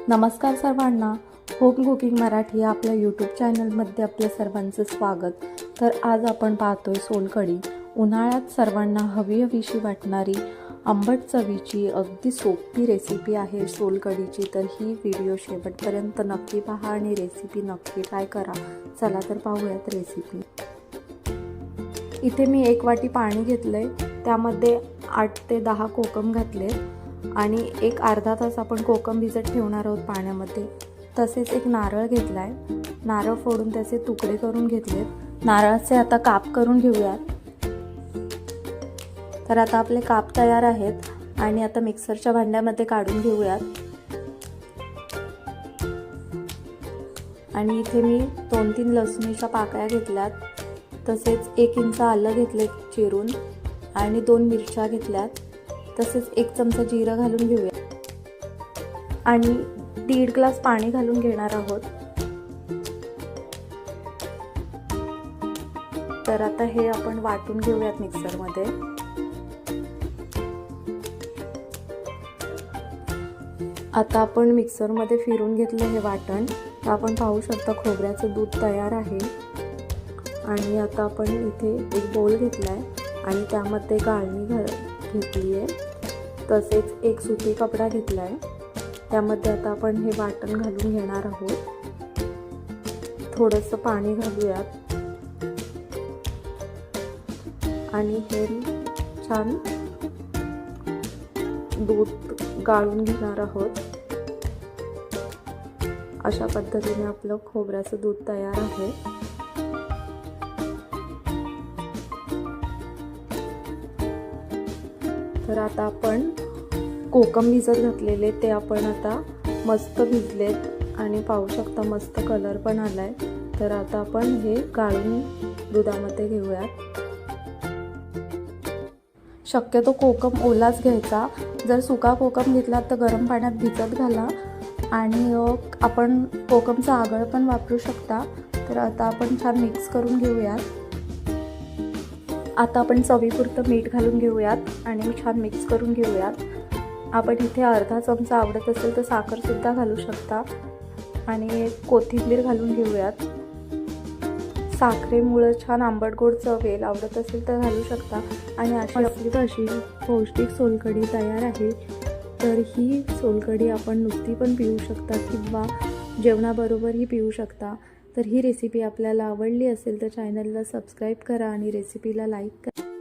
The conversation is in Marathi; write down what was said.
नमस्कार सर्वांना, होम कुकिंग मराठी या आपल्या यूट्यूब चॅनलमध्ये आपल्या सर्वांचं स्वागत. तर आज आपण पाहतोय सोलकढी. उन्हाळ्यात सर्वांना हवीशी वाटणारी आंबट चवीची अगदी सोपी रेसिपी आहे सोलकढीची. तर ही व्हिडिओ शेवटपर्यंत नक्की पहा आणि रेसिपी नक्की ट्राय करा. चला तर पाहूयात रेसिपी. इथे मी 1 वाटी पाणी घेतलंय, त्यामध्ये 8 ते 10 कोकम घातले आणि एक अर्धा तास आपण कोकम भिजत ठेवणार आहोत पाण्यामध्ये. तसेच एक नारळ घेतलाय, नारळ फोडून त्याचे तुकडे करून घेतलेत. नारळाचे आता काप करून घेऊयात. तर आता आपले काप तयार आहेत आणि आता मिक्सरच्या भांड्यामध्ये काढून घेऊयात. आणि इथे मी 2-3 लसणीच्या पाकळ्या घेतल्यात. तसेच 1 इंच आलं घेतले चिरून आणि 2 मिरच्या घेतल्यात. तसेच 1 चमचा जिरं घालून घेऊया आणि 1.5 ग्लास पाणी घालून घेणार आहोत. तर आता हे आपण वाटून घेऊयात मिक्सरमध्ये. आता आपण मिक्सरमध्ये फिरून घेतलं हे वाटण. तर आपण पाहू शकता खोबऱ्याचं दूध तयार आहे. आणि आता आपण इथे एक बोल घेतलाय आणि त्यामध्ये गाळणी घेतली आहे. तसेच एक सुती कपडा घेतलाय, त्यामध्ये आता आपण हे वाटण घालून घेणार आहोत. थोडंसं पाणी घालूयात आणि हे छान दूध गाळून घेणार आहोत. अशा पद्धतीने आपलं खोबऱ्याचं दूध तयार आहे. तर आता आपण कोकम भिजत घातलेले ते आपण आता मस्त भिजलेत आणि पाहू शकता मस्त कलर पण आलाय. तर आता आपण हे गाळून दुधामध्ये घेऊयात. शक्यतो कोकम ओलाच घ्यायचा. जर सुका कोकम घेतला तर गरम पाण्यात भिजत घाला आणि आपण कोकमचा आगळ पण वापरू शकता. तर आता आपण छान मिक्स करून घेऊयात. आता आपण चवीपुरतं मीठ घालून घेऊयात आणि छान मिक्स करून घेऊयात. आपण इथे अर्धा चमचा आवडत असेल तर साखरसुद्धा घालू शकता आणि कोथिंबीर घालून घेऊयात. साखरेमुळे छान आंबट गोड चव येईल. आवडत असेल तर घालू शकता. आणि अशी पौष्टिक सोलकढी तयार आहे. तर ही सोलकढी आपण नुसती पण पिऊ शकता किंवा जेवणाबरोबरही पिऊ शकता. तर ही रेसिपी आपल्याला आवडली असेल तर चॅनलला सबस्क्राईब करा आणि रेसिपीला लाईक करा.